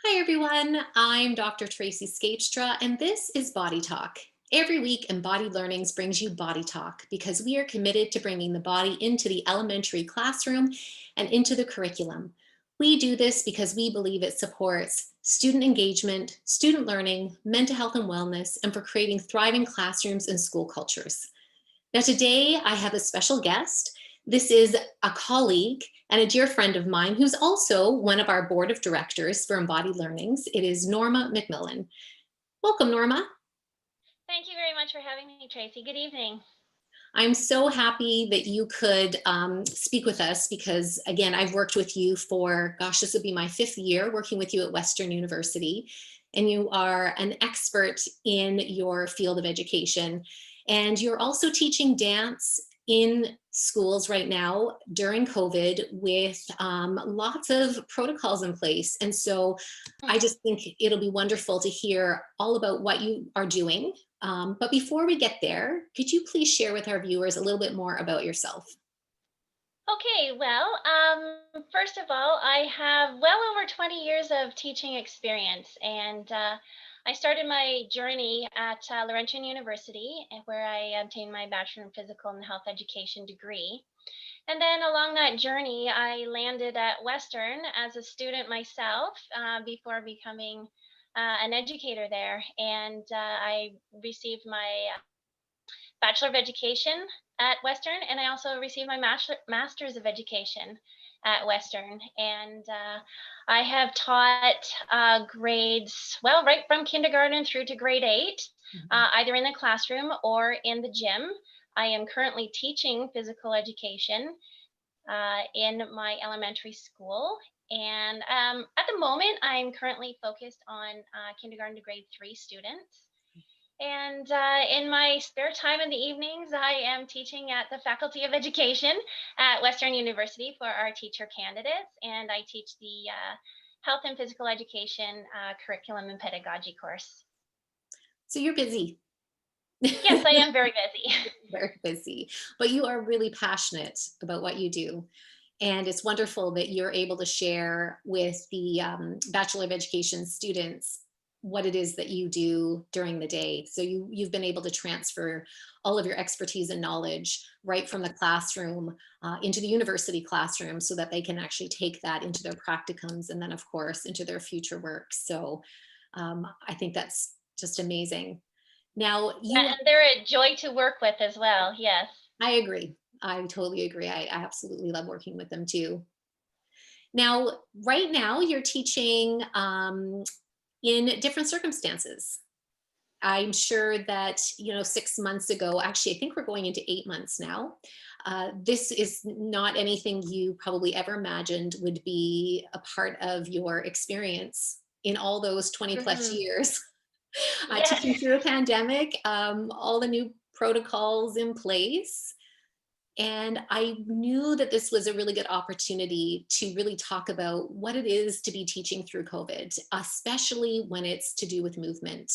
Hi, everyone. I'm Dr. Traci Scheepstra, and this is Body Talk. Every week, Embodied Learnings brings you Body Talk because we are committed to bringing the body into the elementary classroom and into the curriculum. We do this because we believe it supports student engagement, student learning, mental health and wellness, and for creating thriving classrooms and school cultures. Now, today I have a special guest. This is a colleague and a dear friend of mine who's also one of our board of directors for Embodied Learnings. It is Norma McMillan. Welcome, Norma. Thank you very much for having me, Tracy. Good evening. I'm so happy that you could speak with us because, again, I've worked with you for, gosh, this would be my 5th year working with you at Western University. And you are an expert in your field of education. And you're also teaching dance in schools right now during COVID with lots of protocols in place. And so I Mhm. just think it'll be wonderful to hear all about what you are doing, but before we get there, could you please share with our viewers a little bit more about yourself? Okay, well, first of all, I have well over 20 years of teaching experience, and I started my journey at Laurentian University, where I obtained my Bachelor in Physical and Health Education degree. And then along that journey, I landed at Western as a student myself before becoming an educator there, and I received my Bachelor of Education at Western, and I also received my Master's of Education at Western. And I have taught grades, well, right from kindergarten through to grade 8, Mhm. either in the classroom or in the gym. I am currently teaching physical education in my elementary school. And at the moment, I'm currently focused on kindergarten to grade 3 students. And in my spare time in the evenings, I am teaching at the Faculty of Education at Western University for our teacher candidates, and I teach the Health and Physical Education Curriculum and Pedagogy course. So you're busy. Yes, I am very busy. Very busy, but you are really passionate about what you do. And it's wonderful that you're able to share with the Bachelor of Education students what it is that you do during the day. So you've been able to transfer all of your expertise and knowledge right from the classroom into the university classroom so that they can actually take that into their practicums and then, of course, into their future work. So I think that's just amazing. Now, Yeah, you and they're a joy to work with as well. Yes. I agree. I totally agree. I absolutely love working with them too. Now, right now, you're teaching in different circumstances. I'm sure that, 6 months ago, actually, I think we're going into 8 months now. This is not anything you probably ever imagined would be a part of your experience in all those 20 plus Hmm. years. Teaching Yes. through a pandemic, all the new protocols in place. And I knew that this was a really good opportunity to really talk about what it is to be teaching through COVID, especially when it's to do with movement.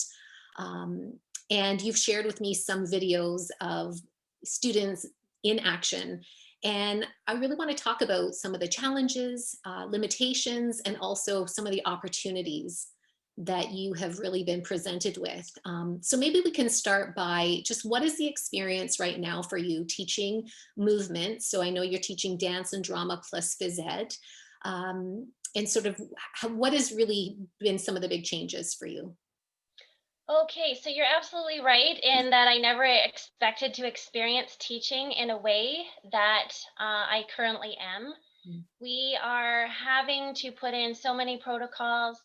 Um, and you've shared with me some videos of students in action. And I really want to talk about some of the challenges, limitations, and also some of the opportunities that you have really been presented with. So maybe we can start by just what is the experience right now for you teaching movement? So I know you're teaching dance and drama plus phys ed. And sort of what has really been some of the big changes for you? Okay, so you're absolutely right in that I never expected to experience teaching in a way that I currently am. Mm, We are having to put in so many protocols,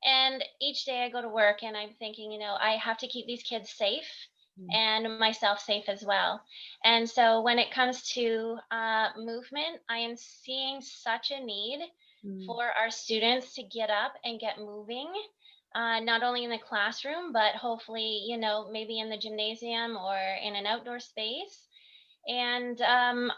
and each day I go to work and I'm thinking, I have to keep these kids safe mm, and myself safe as well. And so when it comes to movement, I am seeing such a need mm, for our students to get up and get moving, not only in the classroom, but hopefully, maybe in the gymnasium or in an outdoor space. And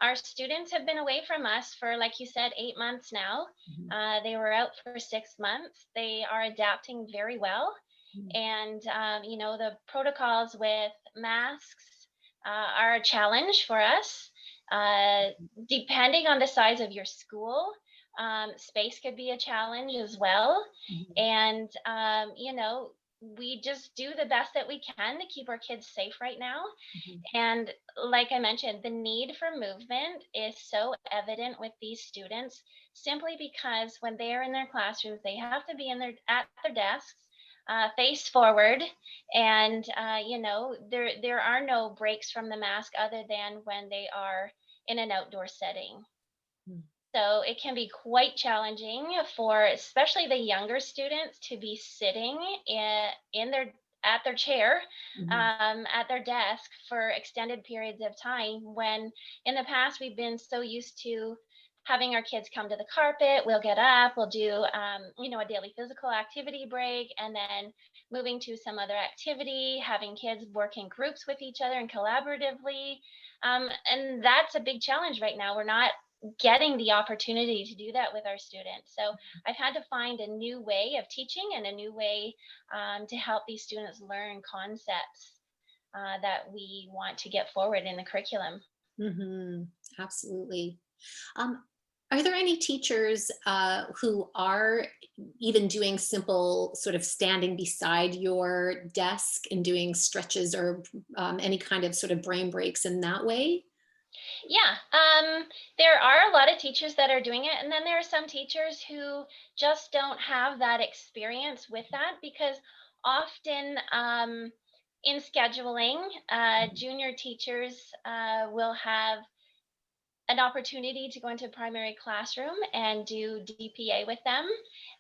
our students have been away from us for, like you said, 8 months now. mhm, They were out for 6 months. They are adapting very well. mm, And, the protocols with masks are a challenge for us. Uh, Depending on the size of your school, Space could be a challenge as well. Mhm, And, we just do the best that we can to keep our kids safe right now. mhm, And like I mentioned, the need for movement is so evident with these students simply because when they are in their classrooms, they have to be at their desks, face forward, and there are no breaks from the mask other than when they are in an outdoor setting. mm, So it can be quite challenging for especially the younger students to be sitting in their at their chair, mhm, at their desk for extended periods of time when in the past we've been so used to having our kids come to the carpet. We'll get up, we'll do a daily physical activity break, and then moving to some other activity, having kids work in groups with each other and collaboratively. And that's a big challenge right now. We're not getting the opportunity to do that with our students. So I've had to find a new way of teaching and a new way to help these students learn concepts that we want to get forward in the curriculum. mhm. Absolutely. Um, are there any teachers who are even doing simple sort of standing beside your desk and doing stretches or any kind of sort of brain breaks in that way? Yeah, there are a lot of teachers that are doing it, and then there are some teachers who just don't have that experience with that because often in scheduling, junior teachers will have an opportunity to go into a primary classroom and do DPA with them,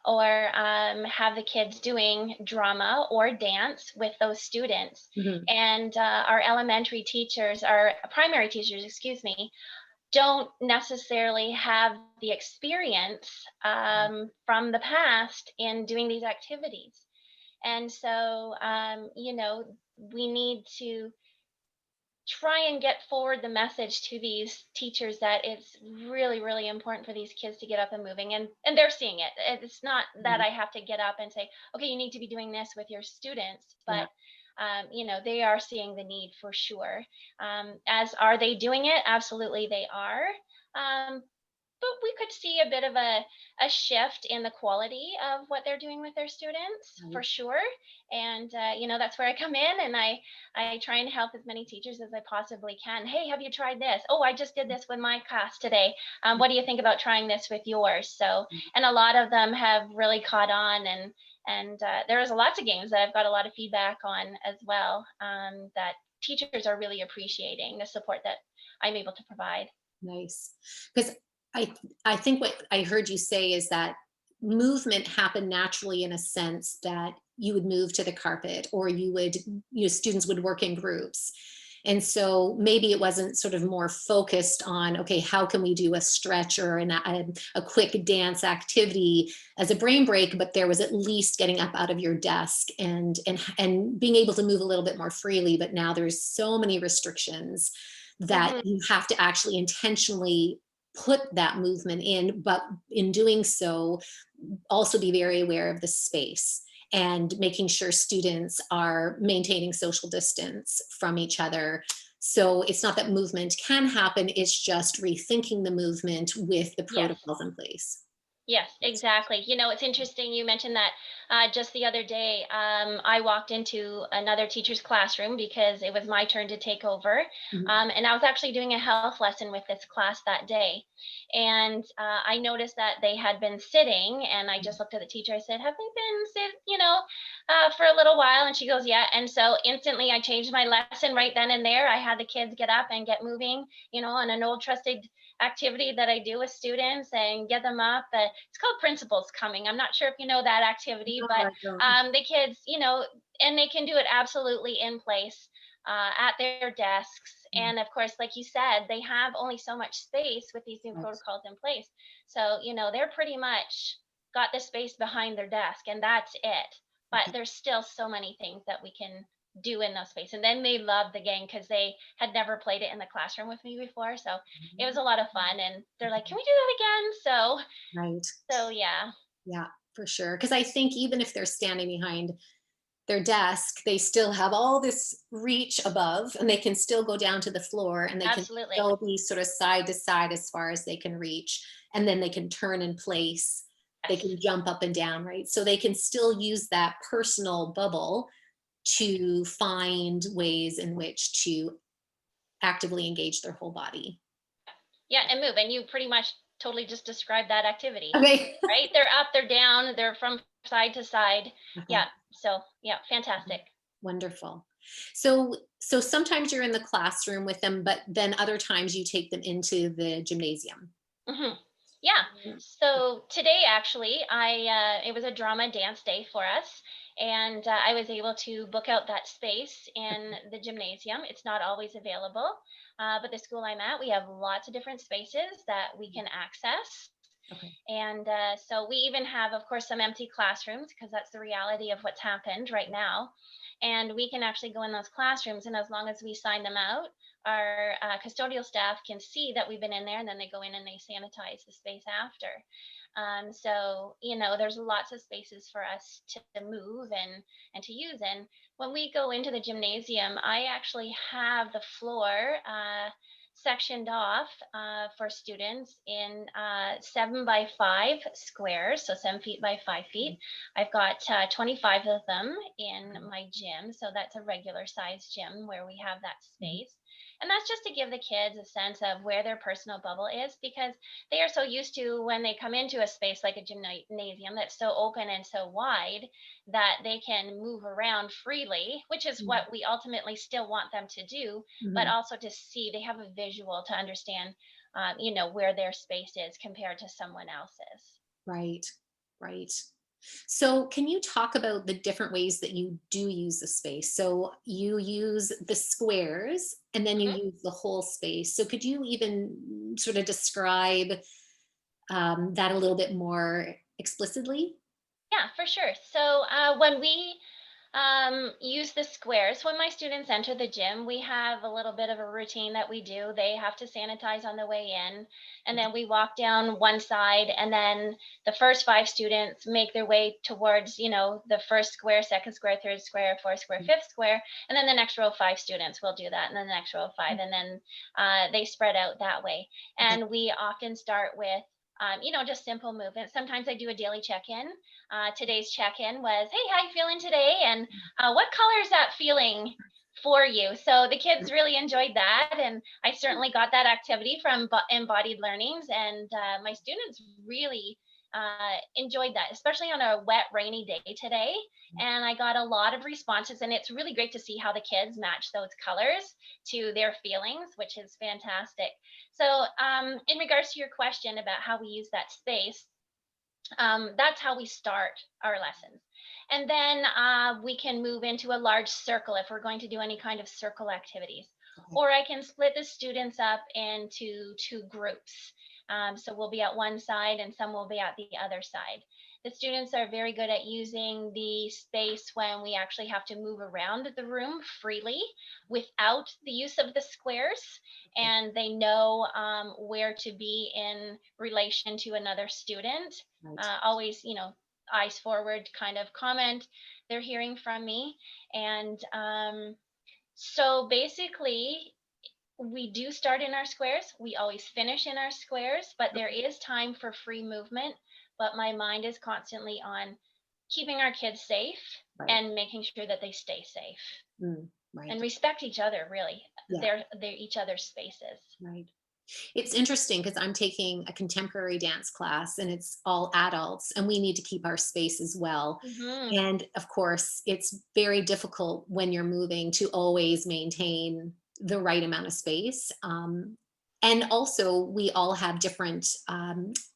or have the kids doing drama or dance with those students. Mhm, And our elementary teachers, our primary teachers, excuse me, don't necessarily have the experience from the past in doing these activities. And so, we need to try and get forward the message to these teachers that it's really really important for these kids to get up and moving, and they're seeing it. It's not that mhm. I have to get up and say, okay, you need to be doing this with your students, Yeah. but they are seeing the need for sure. As are they doing it? Absolutely they are. But we could see a bit of a shift in the quality of what they're doing with their students for Right. sure. And that's where I come in, and I try and help as many teachers as I possibly can. Hey, have you tried this? Oh, I just did this with my class today. What do you think about trying this with yours? So, Mhm. and a lot of them have really caught on, and there's lots of games that I've got a lot of feedback on as well, that teachers are really appreciating the support that I'm able to provide. Nice. Because I I think what I heard you say is that movement happened naturally in a sense that you would move to the carpet or students would work in groups. And so maybe it wasn't sort of more focused on, okay, how can we do a stretch or a quick dance activity as a brain break, but there was at least getting up out of your desk and being able to move a little bit more freely. But now there's so many restrictions that Mhm. you have to actually intentionally put that movement in, but in doing so, also be very aware of the space and making sure students are maintaining social distance from each other. So it's not that movement can happen, it's just rethinking the movement with the Yes. protocols in place. Yes, That's exactly. It's interesting you mentioned that. Just the other day, I walked into another teacher's classroom because it was my turn to take over. mhm, And I was actually doing a health lesson with this class that day. And I noticed that they had been sitting, and I just looked at the teacher. I said, have they been for a little while? And she goes, yeah. And so instantly I changed my lesson right then and there. I had the kids get up and get moving, on an old trusted activity that I do with students and get them up. It's called Principals Coming. I'm not sure if you know that activity, no, but I don't. the kids, and they can do it absolutely in place at their desks. Mm, And of course, like you said, they have only so much space with these new right, protocols in place. So, they're pretty much got the space behind their desk, and that's it. But okay. there's still so many things that we can do in those spaces. And then they love the game because they had never played it in the classroom with me before. So it was a lot of fun, and they're like, "Can we do that again?" Right. So yeah. Yeah, for sure. Because I think even if they're standing behind their desk, they still have all this reach above, and they can still go down to the floor, and they can Absolutely. still be sort of side to side as far as they can reach. And then they can turn in place. They Yes. can jump up and down, right? So they can still use that personal bubble to find ways in which to actively engage their whole body. Yeah, and move. And you pretty much totally just described that activity, Okay. right? They're up, they're down, they're from side to side. Uh-huh. Yeah. So, yeah, fantastic. Wonderful. So sometimes you're in the classroom with them, but then other times you take them into the gymnasium. Hmm. Yeah. Mm. So today, actually, it was a drama dance day for us, and I was able to book out that space in the gymnasium. It's not always available, but the school I'm at, we have lots of different spaces that we can access. Okay. And so we even have, of course, some empty classrooms because that's the reality of what's happened right now. And we can actually go in those classrooms, and as long as we sign them out, our custodial staff can see that we've been in there, and then they go in and they sanitize the space after. So there's lots of spaces for us to move and to use. And when we go into the gymnasium, I actually have the floor sectioned off for students in 7 by 5 squares, so 7 feet by 5 feet. I've got 25 of them in my gym, so that's a regular size gym where we have that Mhm. space. And that's just to give the kids a sense of where their personal bubble is, because they are so used to when they come into a space like a gymnasium that's so open and so wide that they can move around freely, which is Mhm. what we ultimately still want them to do, but Mhm. also to see they have a visual to understand, where their space is compared to someone else's. Right. Right. So can you talk about the different ways that you do use the space? So you use the squares and then you Mhm. use the whole space. So could you even sort of describe that a little bit more explicitly? Yeah, for sure. So when we use the squares, when my students enter the gym, we have a little bit of a routine that we do. They have to sanitize on the way in, and then we walk down one side, and then the first 5 students make their way towards, the first square, second square, third square, fourth square, fifth square, and then the next row of 5 students will do that, and then the next row of five, and then they spread out that way. Okay. And we often start with just simple movements. Sometimes I do a daily check-in. Today's check-in was, "Hey, how you feeling today? And what color is that feeling for you?" So the kids really enjoyed that, and I certainly got that activity from embodied learnings, and my students really enjoyed that, especially on a wet, rainy day today. And I got a lot of responses, and it's really great to see how the kids match those colors to their feelings, which is fantastic. So, in regards to your question about how we use that space, that's how we start our lessons. And then we can move into a large circle if we're going to do any kind of circle activities. Okay. Or I can split the students up into two groups. So we'll be at one side and some will be at the other side. The students are very good at using the space when we actually have to move around the room freely without the use of the squares, and they know where to be in relation to another student. Right. Always, eyes forward kind of comment they're hearing from me. And so basically, we do start in our squares. We always finish in our squares, but there is time for free movement. But my mind is constantly on keeping our kids safe Right. and making sure that they stay safe Right. and respect each other, really. Yeah. They're each other's spaces. Right. It's interesting because I'm taking a contemporary dance class and it's all adults, and we need to keep our space as well. Hmm. And of course, it's very difficult when you're moving to always maintain the right amount of space. And also, we all have different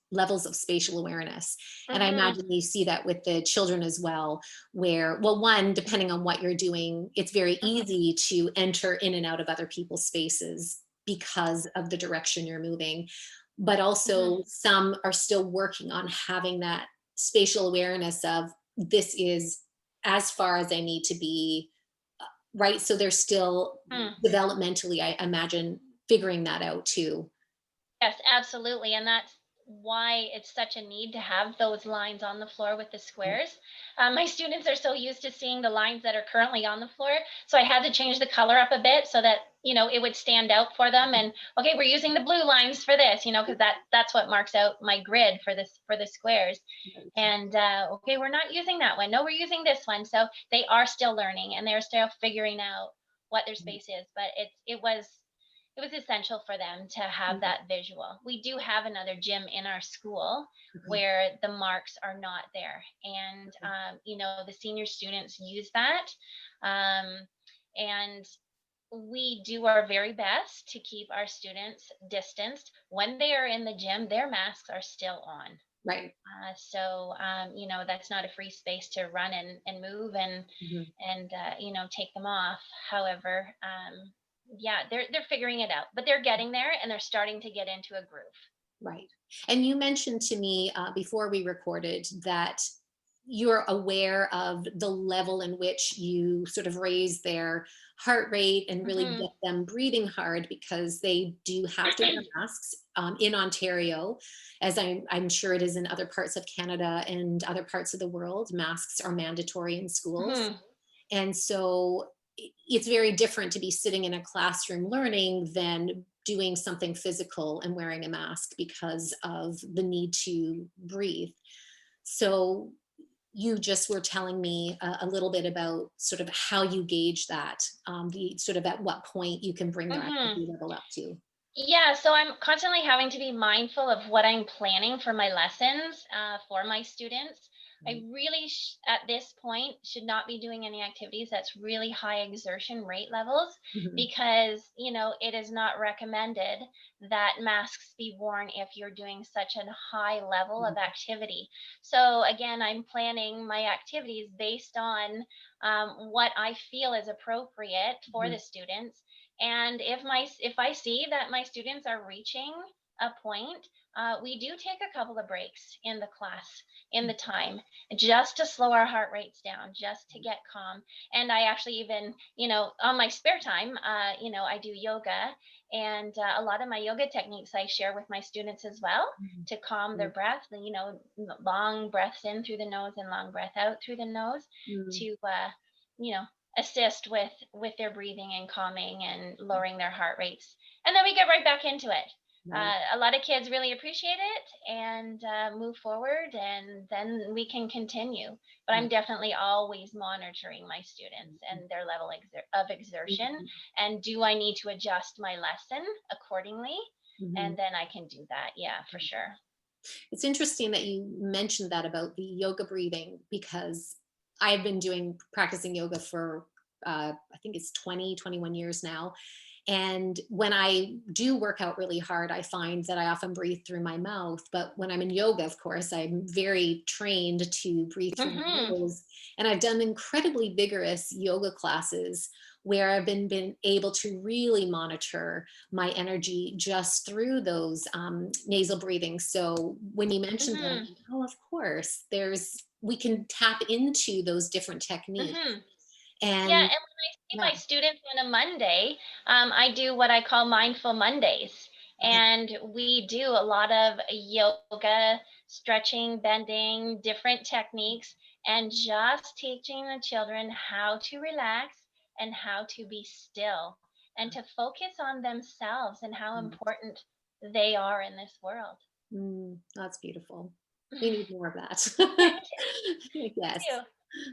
levels of spatial awareness. And I Hmm. imagine you see that with the children as well, where, well, one, depending on what you're doing, it's very Hmm. easy to enter in and out of other people's spaces because of the direction you're moving. But Hmm. also, some are still working on having that spatial awareness of this is as far as I need to be, right? So they're still developmentally, I imagine, figuring that out too. Yes, absolutely. And that's why it's such a need to have those lines on the floor with the squares. My students are so used to seeing the lines that are currently on the floor, so I had to change the color up a bit so that it would stand out for them. And okay, we're using the blue lines for this, because that's what marks out my grid for the squares. Right. And okay, we're not using that one. No, we're using this one. So they are still learning and they're still figuring out what their space is. But it was essential for them to have Mhm. that visual. We do have another gym in our school Okay. where the marks are not there, and the senior students use that, um, and we do our very best to keep our students distanced. When they are in the gym, their masks are still on. Right. So that's not a free space to run and move Mhm. and take them off. However, yeah, they're figuring it out, but they're getting there and they're starting to get into a groove. Right. And you mentioned to me before we recorded that you're aware of the level in which you sort of raise their heart rate and really Hmm. get them breathing hard because they do have to wear masks in Ontario, as I'm sure it is in other parts of Canada and other parts of the world. Masks are mandatory in schools. Hmm. And so it's very different to be sitting in a classroom learning than doing something physical and wearing a mask because of the need to breathe. So you just were telling me a little bit about sort of how you gauge that, the sort of at what point you can bring their Hmm. activity level up to. Yeah, so I'm constantly having to be mindful of what I'm planning for my lessons for my students. I Right. really, at this point, should not be doing any activities that's really high exertion rate levels Mhm. because, it is not recommended that masks be worn if you're doing such a high level of Mhm. activity. So, again, I'm planning my activities based on what I feel is appropriate for Mhm. the students, and if I see that my students are reaching a point, we do take a couple of breaks in the class, in the time, just to slow our heart rates down, just to get calm. And I actually even, on my spare time, I do yoga, and a lot of my yoga techniques I share with my students as well Mhm. to calm their Mhm. breath. Long breaths in through the nose and long breath out through the nose Mhm. to, you know, assist with their breathing and calming and lowering their heart rates, and then we get right back into it. Right. A lot of kids really appreciate it and move forward, and then we can continue. But I'm Right. definitely always monitoring my students and their level of exertion, Mhm. and do I need to adjust my lesson accordingly, and Mhm. then I can do that, yeah, for sure. It's interesting that you mentioned that about the yoga breathing because I've been doing practicing yoga for I think it's 20, 21 years now. And when I do work out really hard, I find that I often breathe through my mouth. But when I'm in yoga, of course, I'm very trained to breathe through my Hmm. nose. And I've done incredibly vigorous yoga classes where I've been able to really monitor my energy just through those nasal breathing. So when you mentioned that, I'm Hmm. like, oh, of course, we can tap into those different techniques. Hmm. Yeah, And and when I see yeah, my students on a Monday, I do what I call Mindful Mondays. okay. And we do a lot of yoga, stretching, bending, different techniques, and just teaching the children how to relax and how to be still and to focus on themselves and how important they are in this world. That's beautiful. We need more of that. Thank Yes, you.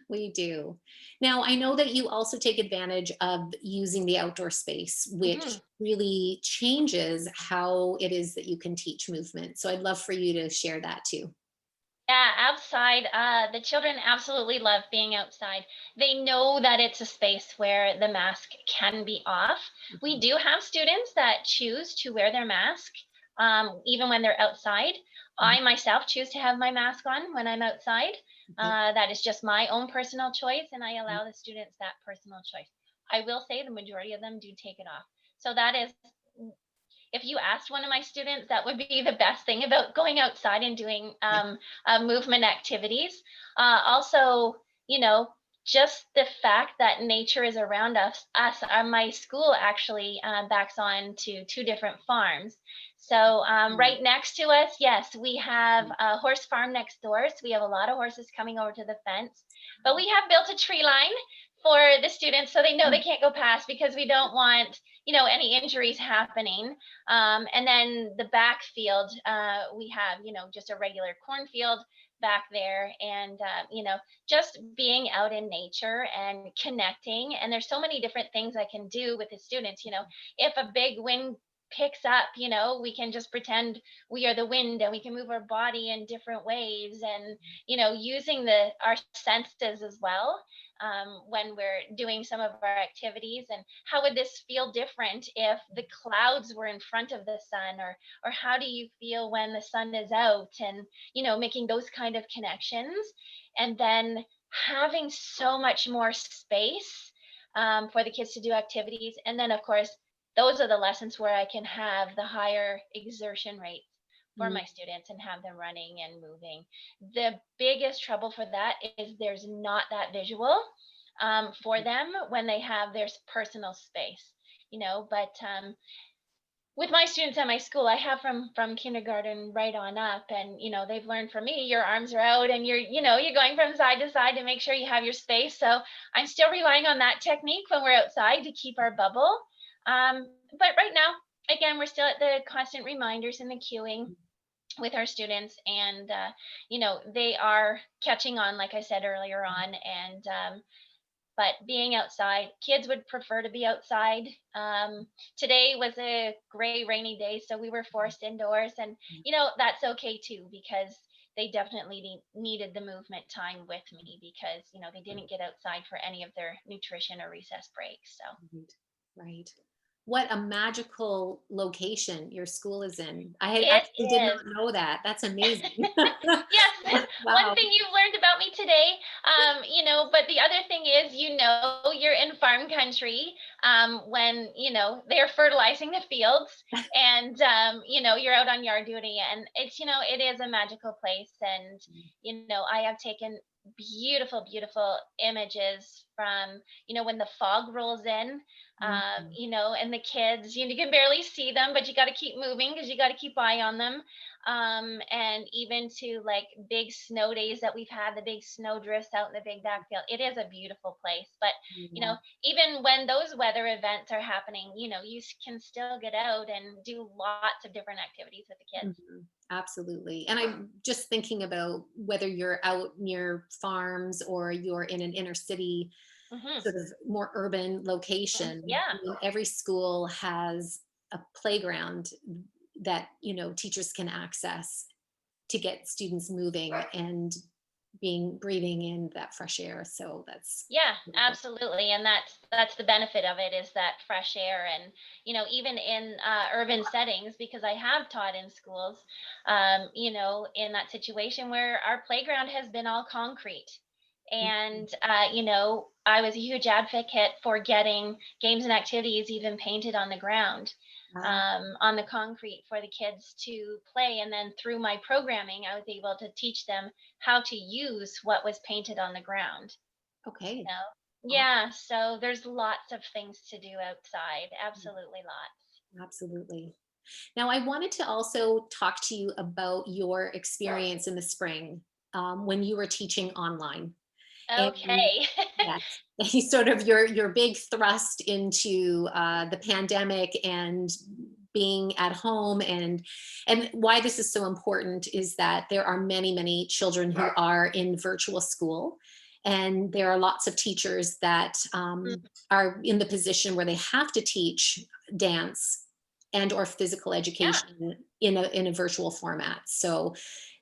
we do. Now, I know that you also take advantage of using the outdoor space, Mhm. which really changes how it is that you can teach movement. So I'd love for you to share that too. Yeah, outside, the children absolutely love being outside. They know that it's a space where the mask can be off. We do have students that choose to wear their mask even when they're outside. Mhm. I myself choose to have my mask on when I'm outside. Okay. That is just my own personal choice, and I allow the students that personal choice. I will say the majority of them do take it off. So that is, if you asked one of my students, that would be the best thing about going outside and doing movement activities. Also, you know, just the fact that nature is around us. My school actually backs on to two different farms. So right next to us, yes, we have a horse farm next door. So we have a lot of horses coming over to the fence. But we have built a tree line for the students so they know they can't go past, because we don't want, any injuries happening. And then the backfield, we have, just a regular cornfield back there, and just being out in nature and connecting. And there's so many different things I can do with the students. If a big wind picks up, we can just pretend we are the wind, and we can move our body in different ways, and using our senses as well, when we're doing some of our activities. And how would this feel different if the clouds were in front of the sun, or how do you feel when the sun is out, and making those kind of connections. And then having so much more space, for the kids to do activities. And then, of course, those are the lessons where I can have the higher exertion rates for Mm, my students and have them running and moving. The biggest trouble for that is there's not that visual, for them when they have their personal space, but with my students at my school, I have from kindergarten right on up, and they've learned from me, your arms are out, and you're going from side to side to make sure you have your space. So I'm still relying on that technique when we're outside to keep our bubble. But right now, again, we're still at the constant reminders and the cueing with our students, and they are catching on, like I said earlier on. And but being outside, kids would prefer to be outside. Today was a gray, rainy day, so we were forced indoors, and that's okay too, because they definitely needed the movement time with me, because they didn't get outside for any of their nutrition or recess breaks. So right. Right. What a magical location your school is in. I had it actually did not is. know that. That's amazing. Yes, one Wow. thing you've learned about me today, but the other thing is, you're in farm country, when, they're fertilizing the fields, and, you're out on yard duty, and it is a magical place. And, I have taken beautiful, beautiful images from, when the fog rolls in, Mhm. and the kids, you can barely see them, but you got to keep moving, because you got to keep eye on them. And even to like big snow days that we've had, the big snow drifts out in the big backfield. It is a beautiful place. But Yeah. even when those weather events are happening, you can still get out and do lots of different activities with the kids. Mhm. Absolutely. And I'm just thinking about whether you're out near farms or you're in an inner city, Hmm. sort of more urban location. I Yeah. mean, every school has a playground that, teachers can access to get students moving and breathing in that fresh air. So that's Yeah, wonderful. absolutely. And that's the benefit of it, is that fresh air. And even in urban settings, because I have taught in schools, in that situation where our playground has been all concrete. And I was a huge advocate for getting games and activities even painted on the ground, Ah, on the concrete, for the kids to play. And then through my programming, I was able to teach them how to use what was painted on the ground. okay. Awesome. Yeah, so there's lots of things to do outside. Absolutely lots. Absolutely. Now, I wanted to also talk to you about your experience in the spring, when you were teaching online. And Okay. yes, sort of your big thrust into the pandemic and being at home, and why this is so important is that there are many children who are in virtual school, and there are lots of teachers that Mm, are in the position where they have to teach dance and or physical yeah. education in a virtual format. So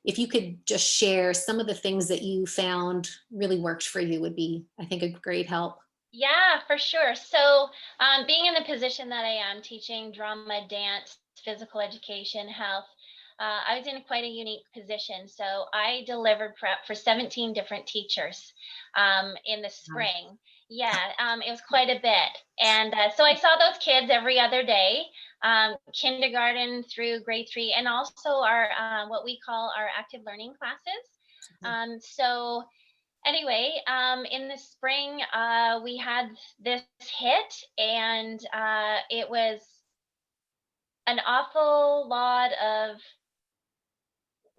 if you could just share some of the things that you found really worked for you would be, I think, a great help. Yeah, for sure. So, being in the position that I am, teaching drama, dance, physical education, health, I was in quite a unique position. So, I delivered prep for 17 different teachers, in the Wow. spring. Yeah, it was quite a bit. And so I saw those kids every other day, kindergarten through grade 3, and also our what we call our active learning classes. Okay. So, anyway, in the spring, we had this hit, and it was an awful lot of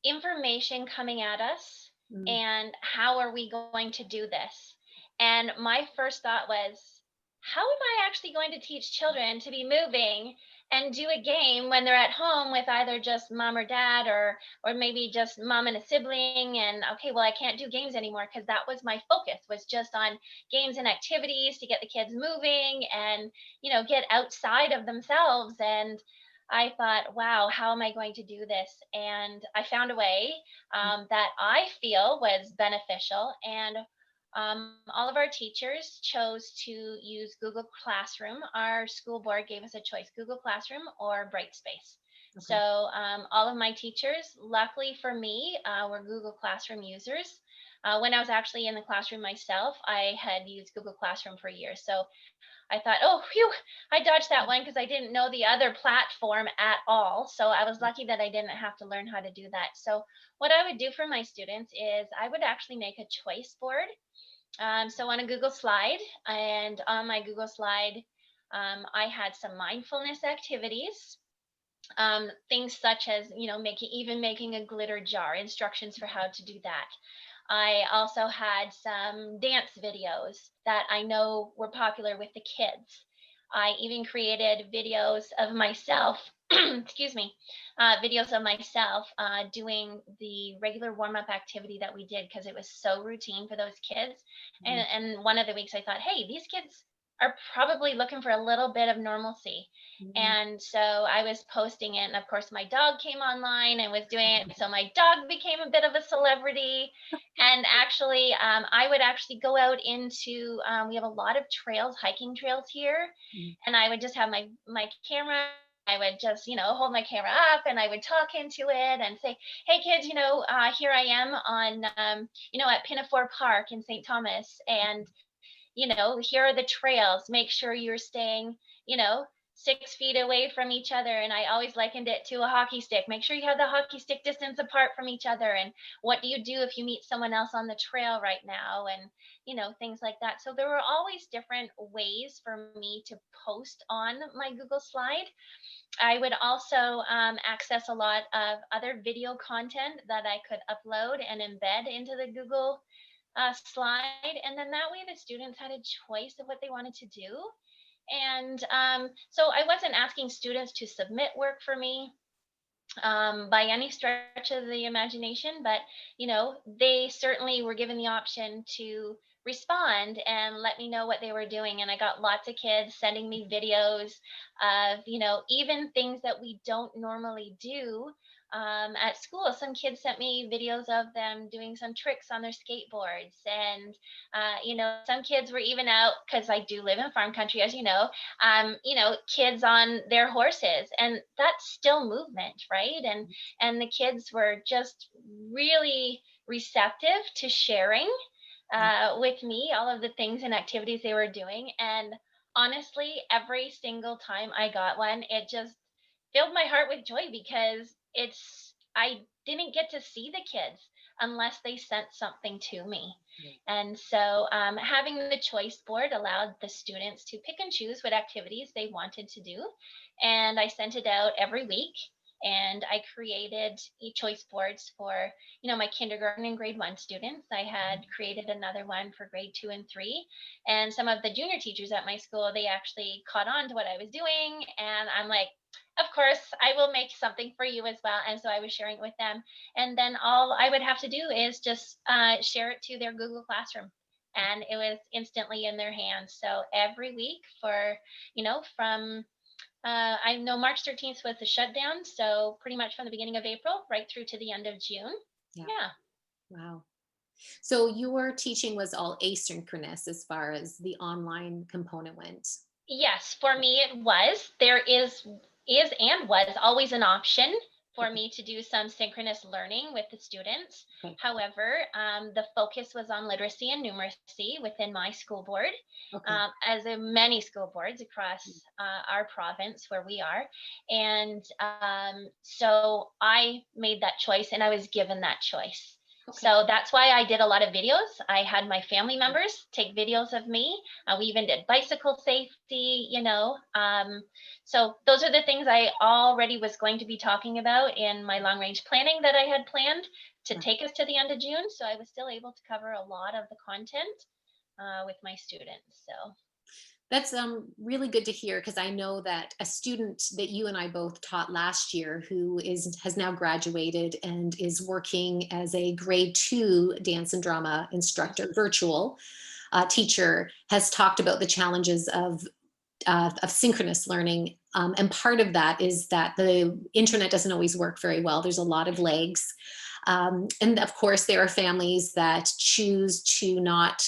information coming at us, Mm, and how are we going to do this? And my first thought was, how am I actually going to teach children to be moving and do a game when they're at home with either just mom or dad, or maybe just mom and a sibling? And okay, well, I can't do games anymore because that was my focus, was just on games and activities to get the kids moving and, get outside of themselves. And I thought, wow, how am I going to do this? And I found a way that I feel was beneficial. And all of our teachers chose to use Google Classroom. Our school board gave us a choice: Google Classroom or Brightspace. So okay. all of my teachers, luckily for me, were Google Classroom users. When I was actually in the classroom myself, I had used Google Classroom for years. So I thought, oh, phew, I dodged that one because I didn't know the other platform at all. So I was lucky that I didn't have to learn how to do that. So what I would do for my students is I would actually make a choice board. So on a Google slide, and on my Google slide, I had some mindfulness activities, things such as, making a glitter jar, instructions for how to do that. I also had some dance videos that I know were popular with the kids. I even created videos of myself, excuse me, videos of myself doing the regular warm up activity that we did because it was so routine for those kids. Mhm, And one of the weeks I thought, hey, these kids are probably looking for a little bit of normalcy. mhm, And so I was posting it. And of course, my dog came online and was doing it. So my dog became a bit of a celebrity. And actually, I would actually go out into, we have a lot of trails, hiking trails here. mhm, And I would just have my camera. I would just, hold my camera up and I would talk into it and say, hey kids, here I am on, at Pinafore Park in St. Thomas. And here are the trails. Make sure you're staying, 6 feet away from each other. And I always likened it to a hockey stick. Make sure you have the hockey stick distance apart from each other. And what do you do if you meet someone else on the trail right now? And, things like that. So there were always different ways for me to post on my Google slide. I would also access a lot of other video content that I could upload and embed into the Google slide. And then that way the students had a choice of what they wanted to do. And so I wasn't asking students to submit work for me by any stretch of the imagination, but they certainly were given the option to respond and let me know what they were doing. And I got lots of kids sending me videos of, even things that we don't normally do at school. Some kids sent me videos of them doing some tricks on their skateboards. And, some kids were even out, because I do live in farm country, as kids on their horses, and that's still movement, right? And the kids were just really receptive to sharing yeah, with me all of the things and activities they were doing. And honestly, every single time I got one, it just filled my heart with joy, because I didn't get to see the kids unless they sent something to me. right. And so having the choice board allowed the students to pick and choose what activities they wanted to do. And I sent it out every week. And I created choice boards for, my kindergarten and grade 1 students. I had created another one for grade 2 and 3. And some of the junior teachers at my school, they actually caught on to what I was doing. And I'm like, of course, I will make something for you as well. And so I was sharing it with them. And then all I would have to do is just share it to their Google Classroom. And it was instantly in their hands. So every week for, from I know March 13th was the shutdown. So pretty much from the beginning of April right through to the end of June. Yeah. Yeah. Wow. So your teaching was all asynchronous as far as the online component went. Yes, for me it was. There is and was always an option for Okay. me to do some synchronous learning with the students. Okay. However, the focus was on literacy and numeracy within my school board, Okay. as in many school boards across our province where we are. And so I made that choice, and I was given that choice. Okay. So that's why I did a lot of videos. I had my family members take videos of me. We even did bicycle safety, so those are the things I already was going to be talking about in my long range planning that I had planned to Right. take us to the end of June. So I was still able to cover a lot of the content with my students. So That's really good to hear, because I know that a student that you and I both taught last year, who has now graduated and is working as a grade 2 dance and drama instructor, virtual teacher, has talked about the challenges of synchronous learning. And part of that is that the internet doesn't always work very well. There's a lot of lags. And of course, there are families that choose to not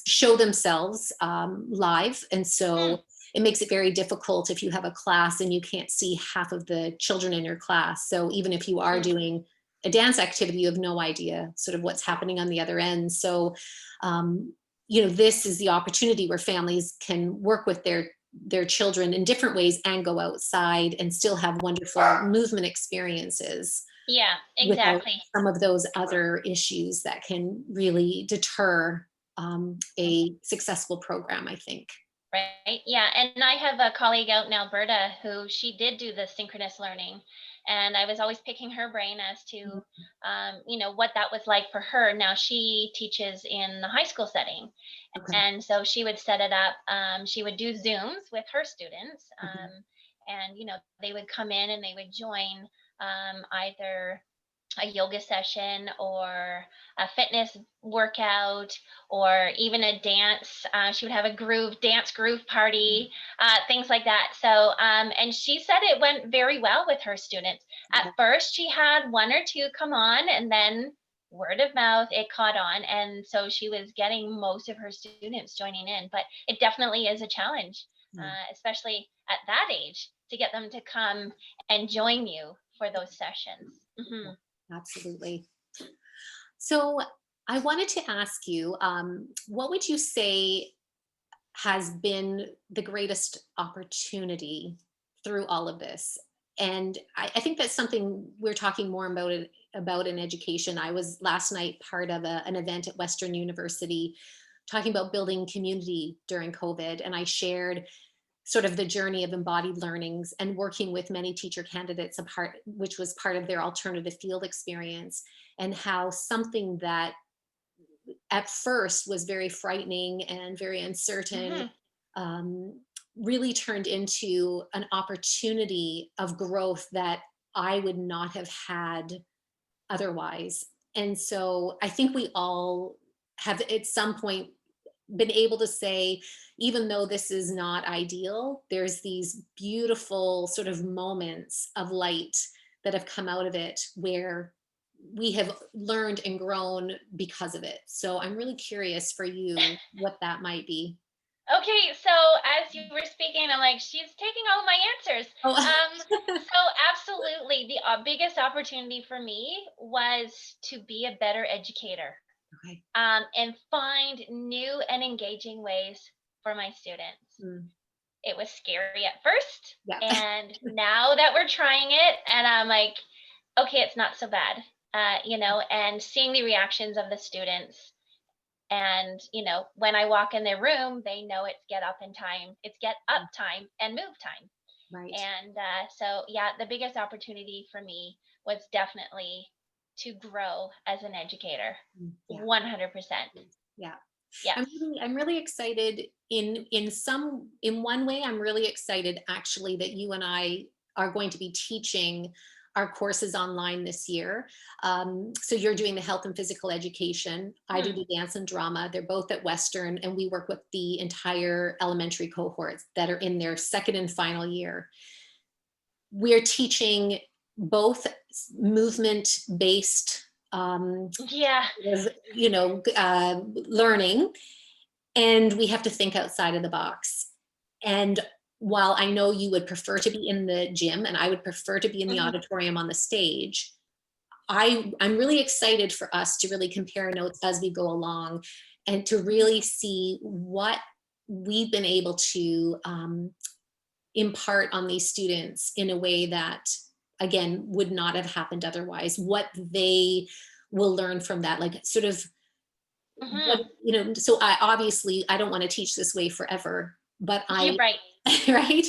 show themselves live. And hmm, so it makes it very difficult if you have a class and you can't see half of the children in your class. So even if you are hmm, doing a dance activity, you have no idea sort of what's happening on the other end. So, um, this is the opportunity where families can work with their children in different ways and go outside and still have wonderful movement experiences yeah, without exactly. some of those other issues that can really deter a successful program, I think. Right. Yeah. And I have a colleague out in Alberta who she did do the synchronous learning. And I was always picking her brain as to, what that was like for her. Now she teaches in the high school setting. Okay. And so she would set it up. She would do Zooms with her students. Okay. And, they would come in and they would join either a yoga session or a fitness workout or even a dance. She would have a dance groove party, things like that. So, and she said it went very well with her students. At Okay. first, she had one or two come on, and then word of mouth, it caught on. And so she was getting most of her students joining in. But it definitely is a challenge, Yeah. especially at that age, to get them to come and join you for those sessions. Yeah. Absolutely. So I wanted to ask you, what would you say has been the greatest opportunity through all of this? And I think that's something we're talking more about in education. I was last night part of an event at Western University talking about building community during COVID, and I shared sort of the journey of embodied learnings and working with many teacher candidates apart, which was part of their alternative field experience, and how something that at first was very frightening and very uncertain, Mhm. um, really turned into an opportunity of growth that I would not have had otherwise. And so I think we all have at some point been able to say, even though this is not ideal, there's these beautiful sort of moments of light that have come out of it where we have learned and grown because of it. So I'm really curious for you what that might be. Okay, so as you were speaking, I'm like, she's taking all my answers. Oh, So absolutely, the biggest opportunity for me was to be a better educator, okay. and find new and engaging ways for my students. Mm, It was scary at first, yeah. and now that we're trying it, and I'm like, okay, it's not so bad, and seeing the reactions of the students. And, when I walk in their room, they know it's get up in time, it's get up Mm, time and move time. right. And so, yeah, the biggest opportunity for me was definitely to grow as an educator. Mm, yeah. 100%. Yeah. Yes. I'm really excited in one way. I'm really excited actually that you and I are going to be teaching our courses online this year. So you're doing the health and physical education. I do Hmm. the dance and drama. They're both at Western, and we work with the entire elementary cohorts that are in their second and final year. We're teaching both movement based Yeah. learning, and we have to think outside of the box. And while I know you would prefer to be in the gym and I would prefer to be in the Hmm. auditorium on the stage, I'm really excited for us to really compare notes as we go along and to really see what we've been able to impart on these students in a way that, again, would not have happened otherwise. What they will learn from that, like sort of what, Hmm. so I don't want to teach this way forever, but You're I, right. right?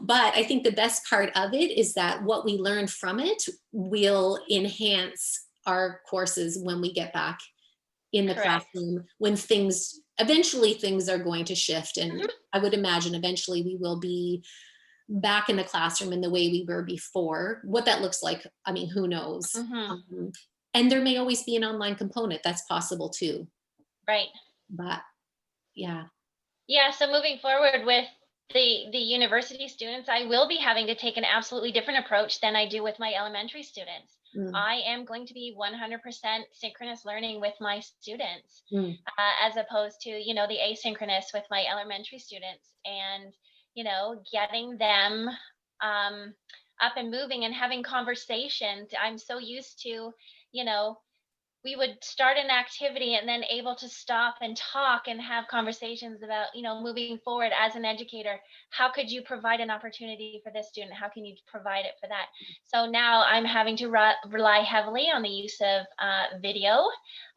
But I think the best part of it is that what we learn from it will enhance our courses when we get back in the Correct. classroom, when eventually things are going to shift. And Hmm. I would imagine eventually we will be back in the classroom in the way we were before. What that looks like, I mean, who knows? Hmm. Um, and there may always be an online component. That's possible too. Right. But yeah. Yeah, so moving forward with the university students, I will be having to take an absolutely different approach than I do with my elementary students. Mm, I am going to be 100% synchronous learning with my students, mm, as opposed to, the asynchronous with my elementary students, and, getting them um, up and moving and having conversations. I'm so used to, you know, we would start an activity and then able to stop and talk and have conversations about, moving forward as an educator, how could you provide an opportunity for this student, how can you provide it for that. So now I'm having to rely heavily on the use of video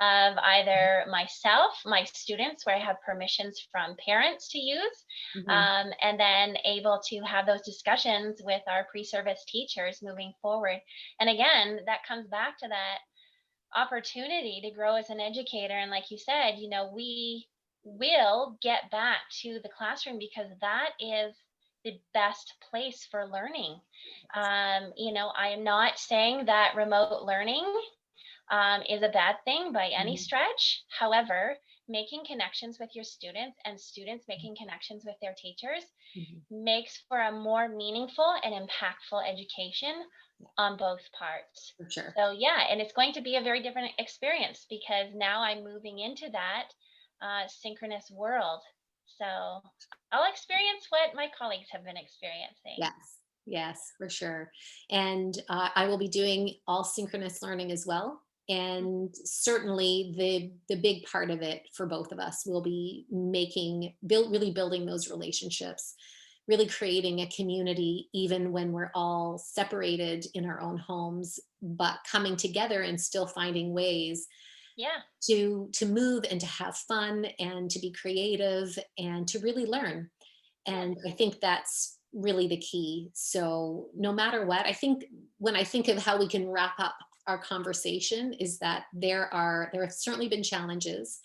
of either myself, my students, where I have permissions from parents to use, mhm. and then able to have those discussions with our pre-service teachers moving forward. And again, that comes back to that opportunity to grow as an educator. And like you said, we will get back to the classroom because that is the best place for learning. I am not saying that remote learning is a bad thing by any Mhm, stretch. However, making connections with your students and students making connections with their teachers mhm. makes for a more meaningful and impactful education Yeah, on both parts. for sure. So, yeah, and it's going to be a very different experience because now I'm moving into that synchronous world. So, I'll experience what my colleagues have been experiencing. Yes, yes, for sure. And I will be doing all synchronous learning as well. And certainly the big part of it for both of us will be really building those relationships, really creating a community, even when we're all separated in our own homes, but coming together and still finding ways Yeah, to move and to have fun and to be creative and to really learn. yeah, And I think that's really the key. So no matter what, I think when I think of how we can wrap up our conversation is that there have certainly been challenges.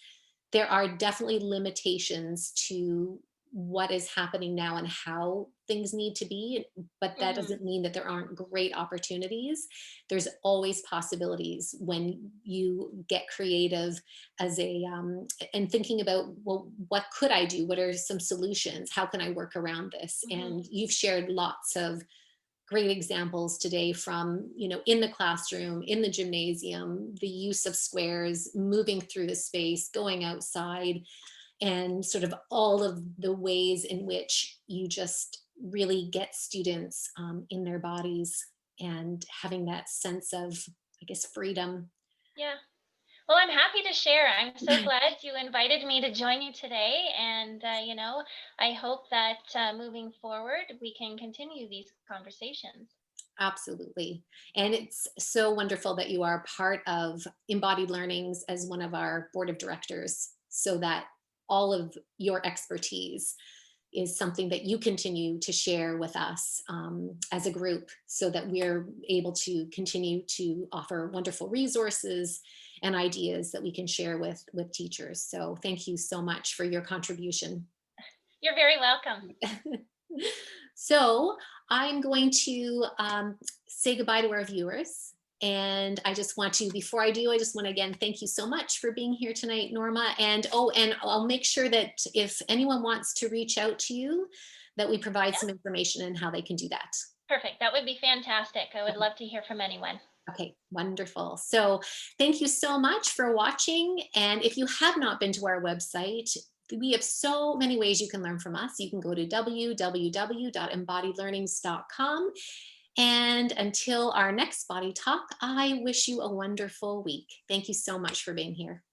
There are definitely limitations to what is happening now and how things need to be, but that hmm, doesn't mean that there aren't great opportunities. There's always possibilities when you get creative as and thinking about, well, what could I do, what are some solutions, how can I work around this. hmm, And you've shared lots of great examples today from, in the classroom, in the gymnasium, the use of squares, moving through the space, going outside, and sort of all of the ways in which you just really get students in their bodies and having that sense of, I guess, freedom. yeah. Well, I'm happy to share. I'm so glad you invited me to join you today. And, I hope that moving forward, we can continue these conversations. Absolutely. And it's so wonderful that you are part of Embodied Learnings as one of our board of directors, so that all of your expertise is something that you continue to share with us as a group, so that we're able to continue to offer wonderful resources and ideas that we can share with teachers. So thank you so much for your contribution. You're very welcome. So I'm going to say goodbye to our viewers. And I just want to, before I do, I just want to again thank you so much for being here tonight, Norma. And oh, and I'll make sure that if anyone wants to reach out to you, that we provide Yeah, some information on how they can do that. perfect. That would be fantastic. I would love to hear from anyone. Okay, wonderful. So thank you so much for watching. And if you have not been to our website, we have so many ways you can learn from us. You can go to www.embodiedlearnings.com. And until our next body talk, I wish you a wonderful week. Thank you so much for being here.